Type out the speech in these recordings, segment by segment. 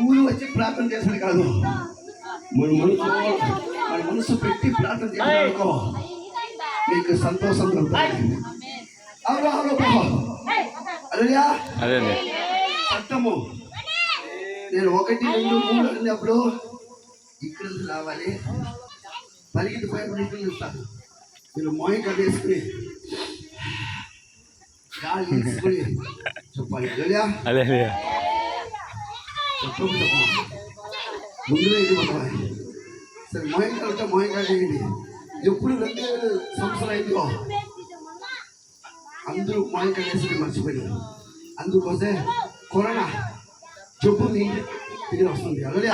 ఊరు వచ్చి ప్రార్థన చేసేది కాదు. మన మనసు పెట్టి ప్రార్థన చేయాలనుకో, నీకు సంతోషం దొరుకుతుంది. చట్టము నేను 1, 2, 3 అన్నప్పుడు ఇక్కడ రావాలి, పరిగెత్తి పోయినప్పుడు ఇక్కడ చూస్తాను. మీరు మోయి కట్టేసుకుని గాలి తీసుకుని చెప్పాలి. ముందుగా ఇది పడవాలి. సరే మోయి చేయండి. ఎప్పుడు 2000 సంవత్సరాలు అయిందో అందరూ మోయి కట్టేసుకుని మర్చిపోయారు. అందుకోసే కరోనా జబ్బు మీ దగ్గర వస్తుంది. అలాగే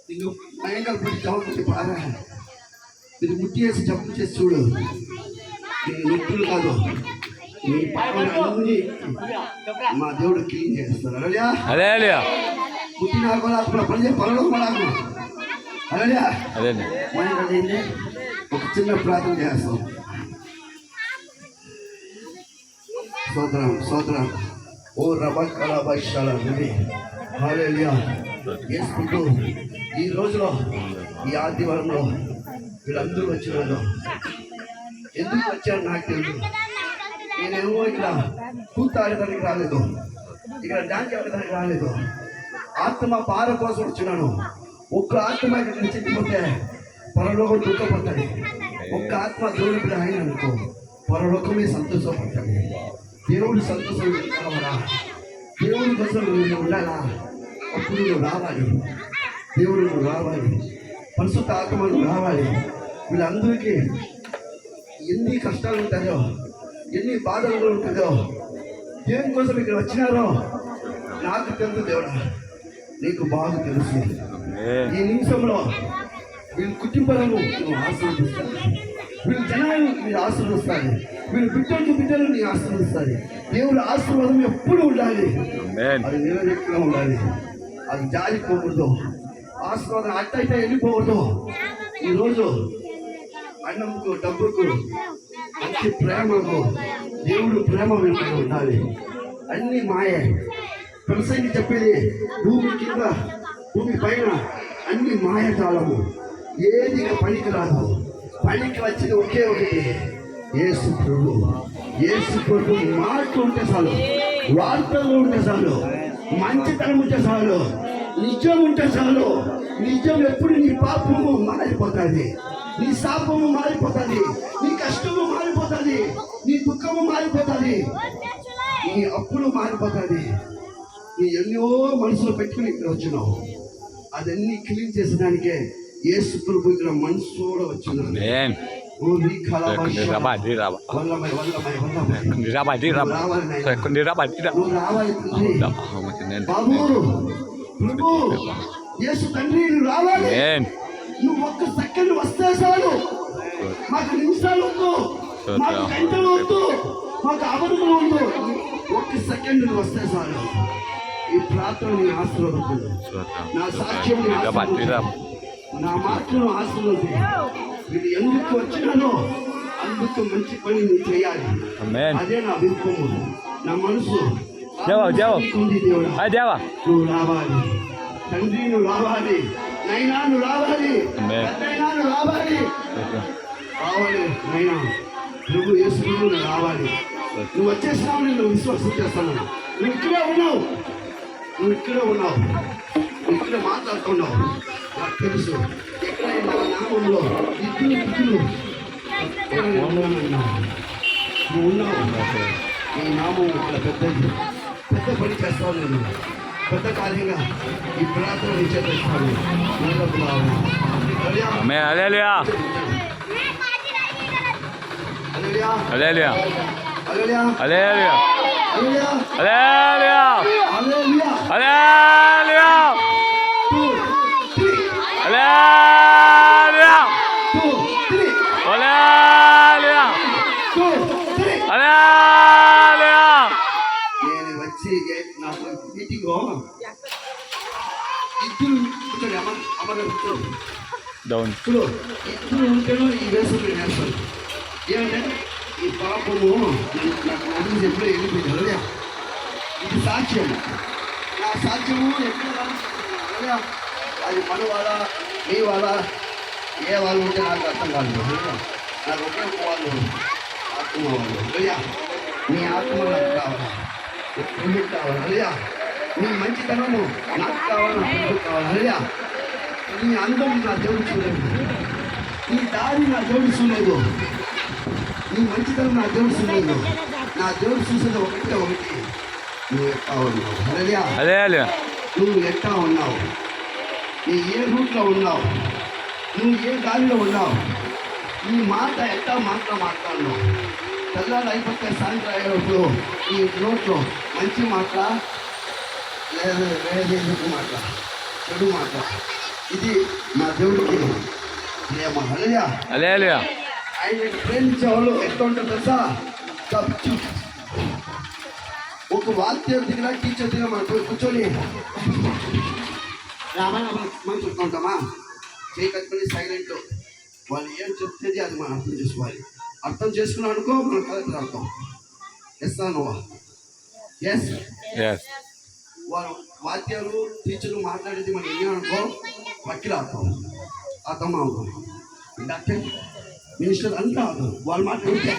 నీకు భయంకర పడి జవాబు బాగా మీరు ముట్టి వేసి జబ్బు చేసి చూడు. నీ నొప్పులు కాదు, నీ పాపాలన్నీ మా దేవుడు క్లీన్ చేస్తారు. అలాగే పుట్టిన పనులు మనకు అలాగే ఒక చిన్న ప్రార్థన చేస్తాం. స్తోత్రం ఓ రబక్కల వైశాల హల్లెలూయా. యేసుకుంటూ ఈ రోజులో ఈ ఆదివారంలో వీళ్ళందరూ వచ్చినారు. ఎందుకు వచ్చారు నాకు తెలుసు. నేనేమో ఇక్కడ కూత ఆడడానికి రాలేదు, ఇక్కడ డాన్స్ ఆడడానికి రాలేదు. ఆత్మ పార కోసం వచ్చినాను. ఒక్క ఆత్మ ఇక్కడ చెప్పిపోతే పరలోకం దుఃఖపడుతుంది. ఒక్క ఆత్మ దేవుడు ఆయన అనుకో, పరలోకమే సంతోషపడుతుంది. దేవుడు సంతోషం కావాలా, దేవుడి కోసం నువ్వు ఉండాలా, అప్పుడు నువ్వు రావాలి. దేవుడు నువ్వు రావాలి, పరిశుద్ధ ఆత్మ నువ్వు రావాలి. వీళ్ళందరికీ ఎన్ని కష్టాలు ఉంటాయో, ఎన్ని బాధలు ఉంటాయో, దేనికోసం ఇక్కడ వచ్చినారో నాకు తెలుసు. దేవుడా నీకు బాగా తెలుసు. ఈ నిమిషంలో వీళ్ళ కుటుంబాలను నువ్వు ఆశీర్వదిస్తాను, వీళ్ళ జనాలను మీరు ఆశీర్వదిస్తాను, వీళ్ళ బిడ్డలు నీ ఆశీర్వదిస్తాను. దేవుడు ఆశీర్వాదం ఎప్పుడు ఉండాలి, అది నిలబెట్టుగా ఉండాలి, అది జారిపోకూడదు. ఆశీర్వాదం అట్టయితే వెళ్ళిపోకూడదు. ఈరోజు అన్నంకు డబ్బుకు మంచి ప్రేమకు దేవుడు ప్రేమ వెంటనే ఉండాలి. అన్ని మాయే. ప్రసంగి చెప్పేది భూమి కింద భూమి పైన అన్ని మాయజాలము, ఏది పనికి రాదు. పనికి వచ్చింది ఒకే ఒకటి, యేసు ప్రభు. యేసు ప్రభు మాటలు ఉంటే చాలు, వార్తలు ఉంటే చాలు, మంచితనం ఉంటే చాలు, నిజం ఉంటే చాలు. నిజం ఎప్పుడు నీ పాపము మారిపోతుంది, నీ శాపము మారిపోతుంది, నీ కష్టము మారిపోతుంది, నీ దుఃఖము మారిపోతుంది, నీ అప్పులు మారిపోతుంది. నీ ఎన్నో మనసులో పెట్టుకుని ఇక్కడ వచ్చినావు. అదన్నీ క్లీన్ చేసడానికే యేసు ప్రభు ఇక్కడ మనసు కూడా వచ్చినాడు. యేసు తండ్రి నువ్వు రావాలి. నువ్వు ఒక్క సెకండ్ వస్తే చాలు. మాకు నిమిషాలు వద్దు, మాకు గంటలు వద్దు, మాకు అవధులు వద్దు. ఒక్క సెకండ్ నువ్వు వస్తే చాలు. ఈ ప్రార్థన నీ ఆశీర్వదించు, నా సాక్ష్యం నా మాటలను ఆశీర్వది. వీళ్ళు ఎందుకు వచ్చినానో అందుకు మంచి పని నువ్వు చేయాలి. అదే నా విరుపము, నా మనసు ఉంది. దేవుడా నువ్వు రావాలి, తండ్రి నువ్వు రావాలి, నైనా నువ్వు రావాలి, నైనా నువ్వు రావాలి, రావాలి నైనా. నువ్వు యేసు నువ్వు రావాలి. నువ్వు వచ్చేసినావు, నేను విశ్వాసం చేస్తాను. నువ్వు ఇక్కడే ఉన్నావు, నువ్వు ఇక్కడే మాట్లాడుతున్నావు. నాకు తెలుసు ఎక్కడైనా నా నామంలో ఇద్దరు నువ్వు ఉన్నావు. నీ నామం ఇక్కడ పెద్ద పని చేస్తావు. నేను పెద్ద కార్యంగా ఈ ప్రార్థన చేస్తాను. నేను వచ్చి నాకు మీటింగ్ ఇద్దరు డౌన్ ఇద్దరు ఉంటేనో ఈ వేసవి నేస్తాను. ఏమంటే ఈ పాపము నాకు నడుము ఎప్పుడో వెళ్ళిపోయింది. ఇది సాక్ష్యం. నా సాధ్యము ఎక్కడ కాదు. అది మన వాళ్ళ మీ వాళ్ళ ఏ వాళ్ళు ఉంటే నాకు అర్థం కాదు. నాకు ఒకే ఒక వాళ్ళు ఆత్మ వాళ్ళు అయ్యా. నీ ఆత్మ నాకు కావాలి, ఎందుకు కావాలి అయ్యా. నీ మంచితనము నాకు కావాలి, నాకు కావాలి అయ్యా. నీ అందం నా దేవుడు చూడలేదు, నీ దారి నా దేవుడు చూడలేదు, నీ మంచితనం నా దేవుడు చూడలేదు. నా దేవుడు చూసేది ఒకటే ఒకటి, నువ్వు ఎట్టా ఉన్నావు అయ్యా. నువ్వు ఎట్టా ఉన్నావు, నీ ఏ రూట్లో ఉన్నావు, నువ్వు ఏ దారిలో ఉన్నావు, నీ మాట ఎట్టా మాట్లాడున్నావు. తెల్లారు అయిపోతే సాయంత్రం అయ్యేటప్పుడు ఈ నోట్లో మంచి మాట లేదు, వేరే మాట, చెడు మాట. ఇది మా దేవుడికి ప్రేమ హల్లెలూయా. ఆయన ప్రేమించే వాళ్ళు ఎట్లా ఉంటారు తెలుసా? ఒక వాద్యం దిగిన టీచర్ దిగిన మనం పోయి కూర్చొని మనం చెప్తుంటామా? చేయి కట్టుకొని సైలెంట్. వాళ్ళు ఏం చెప్తేది అది మనం అర్థం చేసుకోవాలి. అర్థం చేసుకున్నాం అనుకో మనం కరెక్ట్ అర్థం. ఎస్ వాళ్ళు వాద్యాలు టీచర్లు మాట్లాడేది మనం ఏమనుకో వకీలు అవుతాం, అర్థం అవుతాం, డాక్టర్ మినిస్టర్ అంతా అవుతాం. వాళ్ళు మాట్లాడితే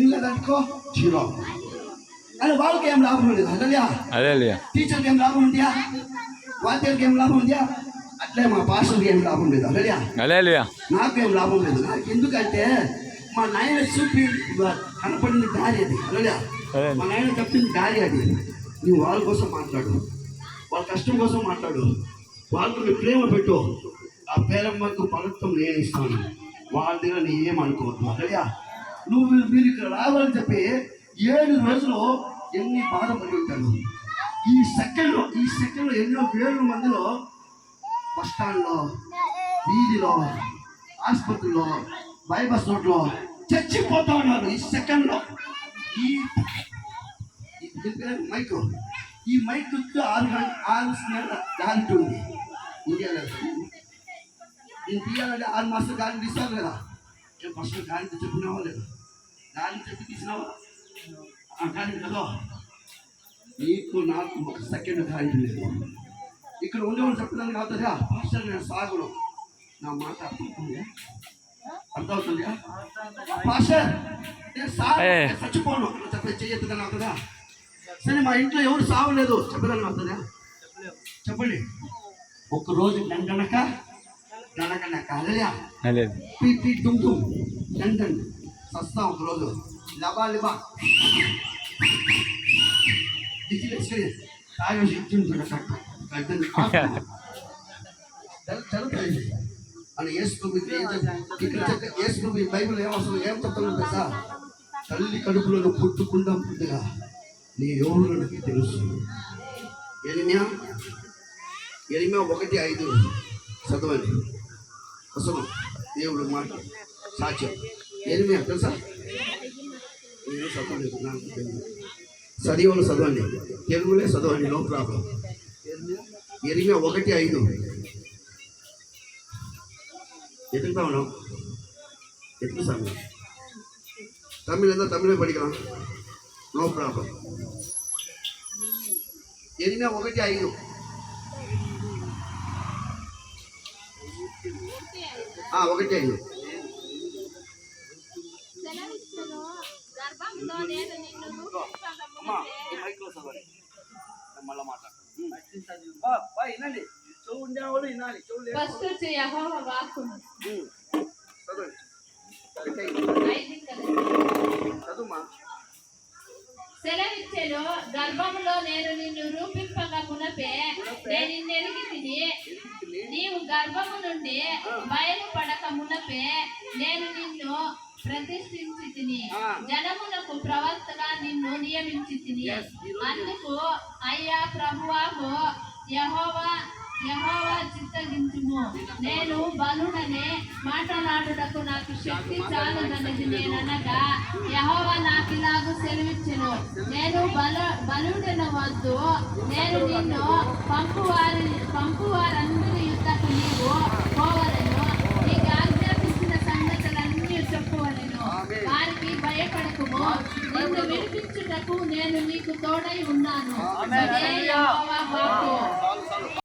ఇల్లదనుకో జీరో అని వాళ్ళకి ఏం లాభం లేదు. హల్లెలూయా. టీచర్కి ఏం లాభం ఉందా? వాద్యాలకి ఏం లాభం ఉందా? అట్లే మా పాస్టర్కి ఏం లాభం లేదు. హల్లెలూయా. నాకేం లాభం లేదు. నాకు ఎందుకంటే మా నాయన చూపి కనపడింది దారి అది. హల్లెలూయా. మా నాయన చెప్పింది దారి అది. నువ్వు వాళ్ళ కోసం మాట్లాడు, వాళ్ళ కష్టం కోసం మాట్లాడు, వాళ్ళకు నీ ప్రేమ పెట్టు. ఆ పేరమ్మకు ఫలితం నేను ఇస్తాను. వాళ్ళ దగ్గర నీ ఏమనుకోవద్దు. హల్లెలూయా. నువ్వు మీరు ఇక్కడ రావాలని చెప్పి 7 రోజులు ఎన్ని బాధపడి ఉంటాను. ఈ సెకండ్లో ఎన్నో వేల మందిలో బస్ స్టాండ్లో, వీధిలో, ఆసుపత్రిలో, బైబస్ రోడ్లో చచ్చిపోతా ఉన్నారు. ఈ సెకండ్లో మైక్, ఈ మైక్ 6 గాలి ఉంది. ఇండియాలో నేను తీయాలంటే 6 మాసాలు గాలి తీస్తాను కదా. నేను ఫస్ట్ గాలి చెప్పినావా లేదా? గాలి చెప్పి తీసినావా? గాలి కదా. నీకు నాకు 1 సెకండ్ గాలి లేదు. ఇక్కడ ఉండేవాళ్ళు చెప్పడానికి అవుతుందా? పాస్టర్ నేను సాగును, నా మాట అర్థమవుతుందా? పాస్టర్ నేను చచ్చిపోను చెప్పే చెయ్యొద్దని అవుతుందా? సరే మా ఇంట్లో ఎవరు సావలేదు చెప్పడానికి అవుతుందా? చెప్పండి. ఒక్కరోజు గంటనక అలయా పీ దుమ్ డండన్ సస్తా. ఒకరోజు లబా దిగి తాగేసి ఇచ్చింటాడు అని యేసు బైబిల్ ఏం చెప్తున్నాడు తెలుసా? తల్లి కడుపులను పుట్టుకుండా పుట్టుగా నీ ఎవరు నాకు తెలుసు. ఎరిమియా 1:5 చదవండి. అసలు దేవుడు మాట సాక్ష్యం. ఎరిమియా తెలుసా? నేను చదవలేదు, నాకు తెలుగు. చదివాళ్ళు చదవండి, తెలుగులే చదవండి, నో ప్రాబ్లం. ఎరిమియా 1:5 ఎదుగుతా ఉన్నాం. ఎట్లు సమయం తమిళ తమిళ படிக்கலாம், నో ప్రాబ్లం. ఎరిమియా 1:5 1:5 మళ్ళా మాట్లాడు. సెలవిచ్చెను, గర్భములో నేను నిన్ను రూపింపగా మునపే నేను నిన్నెరిగి తిని, నీవు గర్భము నుండి బయలుపడక మునపే నేను నిన్ను ప్రతిష్ఠించి తిని, జనమునకు ప్రవక్తగా నిన్ను నియమించి తిని. అందుకు అయ్యా ప్రభువాకు యెహోవా చిత్తగించుము. నేను బలుడనే మాట్లాడుటకు నాకు శక్తి చాలదన్నది నేననగా, యెహోవా నాకిలాగు సెలవిచ్చెను, నేను బలుడనవద్దు, నేను నిన్ను పంపువారందరి యుద్ధకు నీవు పోవలను, నీకు ఆజ్ఞాపించిన సంగతులన్నీ చెప్పువలను. వారికి భయపడకుము, నిన్ను విడిపించుట చేయుటకు నేను నీకు తోడై ఉన్నాను. ఇదే యెహోవా వాక్కు.